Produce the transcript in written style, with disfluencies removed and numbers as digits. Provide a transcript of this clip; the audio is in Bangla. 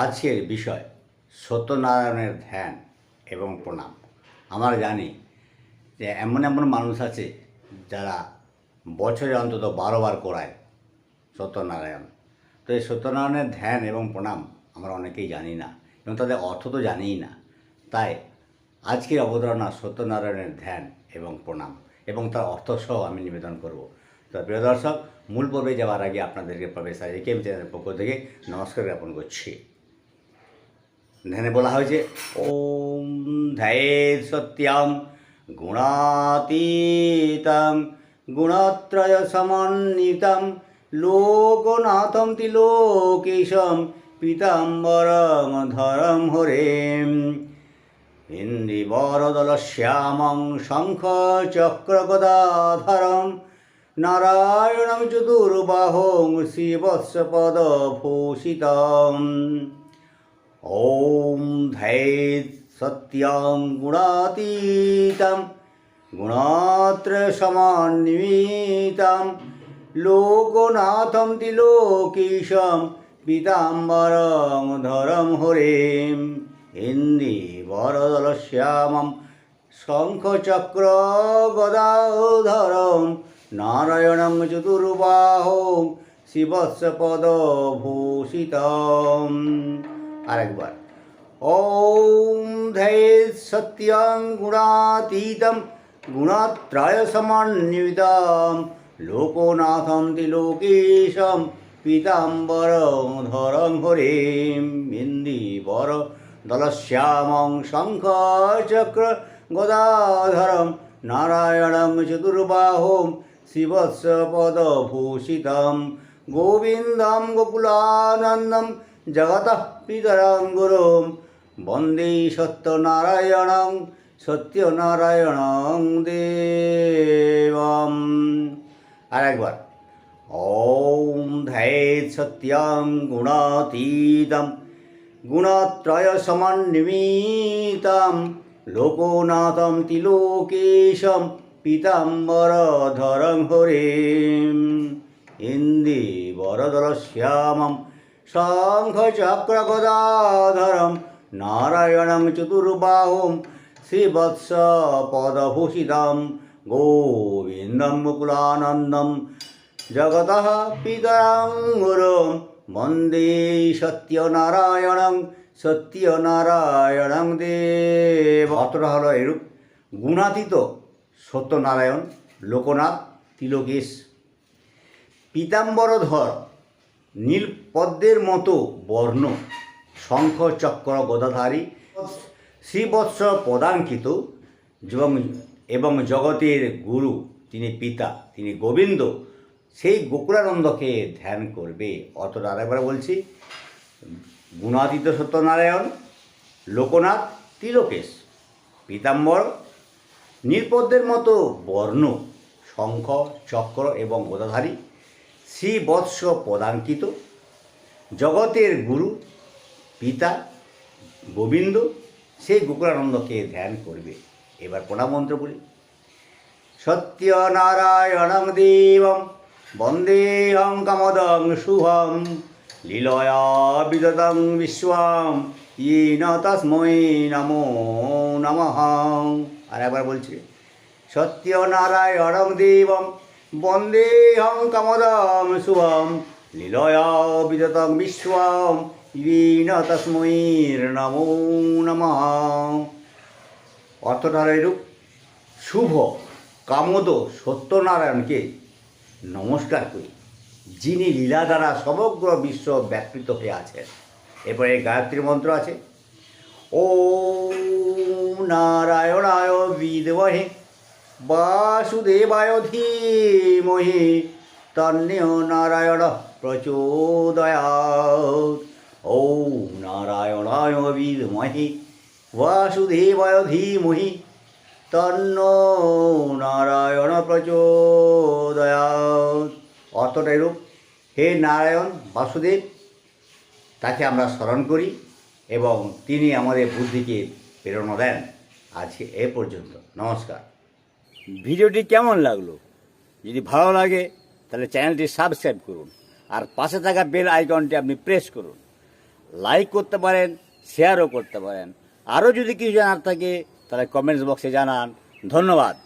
আজকের বিষয় সত্যনারায়ণের ধ্যান এবং প্রণাম। আমরা জানি যে এমন এমন মানুষ আছে যারা বছরে অন্তত 12বার করায় সত্যনারায়ণ। তো এই সত্যনারায়ণের ধ্যান এবং প্রণাম আমরা অনেকেই জানি না এবং তাদের অর্থ তো জানিই না। তাই আজকের অবতারণা সত্যনারায়ণের ধ্যান এবং প্রণাম এবং তার অর্থসহ আমি নিবেদন করব। তো প্রিয় দর্শক, মূল পর্বে যাওয়ার আগে আপনাদেরকে প্রবেশ একেএম চ্যানেলের পক্ষ থেকে নমস্কার জ্ঞাপন করছি। ধ্যানে বলা হয়েছে ওম ধ্যায়েৎ সত্যং গুণাতীতং গুণত্রয় সমন্বিতং লোকনাথং ত্রিলোকেশং পীতাম্বরং ধরং হরেম ইন্দ্রিবরদলশ্যামং শঙ্খচক্রগদাধরং নারায়ণং চতুর্বাহুং শ্রীবৎসপদভূষিতং। ওম ধ্যায়েৎ সত্যং গুণাতীতং গুণত্রয় সমন্বিতং লোকনাথং ত্রিলোকেশং পীতাম্বরং ধরং হরেম ইন্দ্রিবরদলশ্যামং শঙ্খচক্রগদাধরং নারায়ণং চতুর্বাহুং শ্রীবৎসপদভূষিতং। আরেকবার ওম ধ্যায়েৎ সত্যং গুণাতীতং গুণত্রয় সমন্বিতং লোকনাথং ত্রিলোকেশং পীতাম্বরং ধরং হরেম ইন্দ্রিবরদলশ্যামং শঙ্খচক্রগদাধরং নারায়ণং চতুর্বাহুং শ্রীবৎসপদভূষিতং। গোবিন্দং গোকুলানন্দং জগতঃ পিতরং গুরুং বন্দে সত্যনারায়ণং দেবম। আরেকবার ওম ধ্যায়েৎ সত্যং গুণাতীতং গুণত্রয় সমন্বিতং লোকনাথং ত্রিলোকেশং পীতাম্বরধরং হরেম ইন্দ্রিবরদলশ্যামং শঙ্খচক্রগদাধরং নারায়ণং চতুর্বাহুং শ্রীবৎসপদভূষিতং। গোবিন্দং মুকুলানন্দং জগতঃ পিতরং গুরুং বন্দে সত্যনারায়ণং দেব। অতটা হলো এরূপ গুণাতীত সত্যনারায়ণ লোকনাথ তিলকেশ পীতাম্বরধর নীলপদ্মের মতো বর্ণ শঙ্খ চক্র গদাধারী শ্রীবৎস পদাঙ্কিত এবং জগতের গুরু তিনি পিতা, তিনি গোবিন্দ, সেই গোকুলানন্দকে ধ্যান করবে। অতটা আরেকবার বলছি, গুণাতীত সত্যনারায়ণ লোকনাথ তিলকেশ পীতাম্বর নীলপদ্মের মতো বর্ণ শঙ্খ চক্র এবং গদাধারী শ্রীবৎস পদাঙ্কিত জগতের গুরু পিতা গোবিন্দ, সেই গোকুলানন্দকে ধ্যান করবে। এবার প্রণাম মন্ত্র বলি। সত্যনারায়ণং দেবং বন্দেহং কামদং শুভং লীলয়া বিদতং বিশ্বং ইন তস্मै নমো নমঃ। আর একবার বলছি, সত্যনারায়ণং দেবং বন্দেহং কামদং শুভং লীলয়া বিদতং বিশ্বং ইন তস্मै নমো নমঃ। অর্থটা এরূপ, শুভ কামদ সত্যনারায়ণকে নমস্কার করি, যিনি লীলা দ্বারা সমগ্র বিশ্ব ব্যাপৃত হয়ে আছেন। এরপরে গায়ত্রী মন্ত্র আছে, ওম নারায়ণায় বিদ্মহে বাসুদেবায় ধীমহি তন্নো নারায়ণ প্রচোদয়াৎ। ওম নারায়ণায় বিদ্মহে বাসুদেবায় ধীমহি তন্নো নারায়ণ প্রচোদয়াৎ। অর্থটা এরূপ, হে নারায়ণ বাসুদেব, তাকে আমরা স্মরণ করি এবং তিনি আমাদের বুদ্ধিকে প্রেরণা দেন। আজকে এ পর্যন্ত, নমস্কার। ভিডিওটি কেমন লাগলো? যদি ভালো লাগে তাহলে চ্যানেলটি সাবস্ক্রাইব করুন আর পাশে থাকা বেল আইকনটি আপনি প্রেস করুন। লাইক করতে পারেন, শেয়ারও করতে পারেন। আরও যদি কিছু জানার থাকে তাহলে কমেন্টস বক্সে জানান। ধন্যবাদ।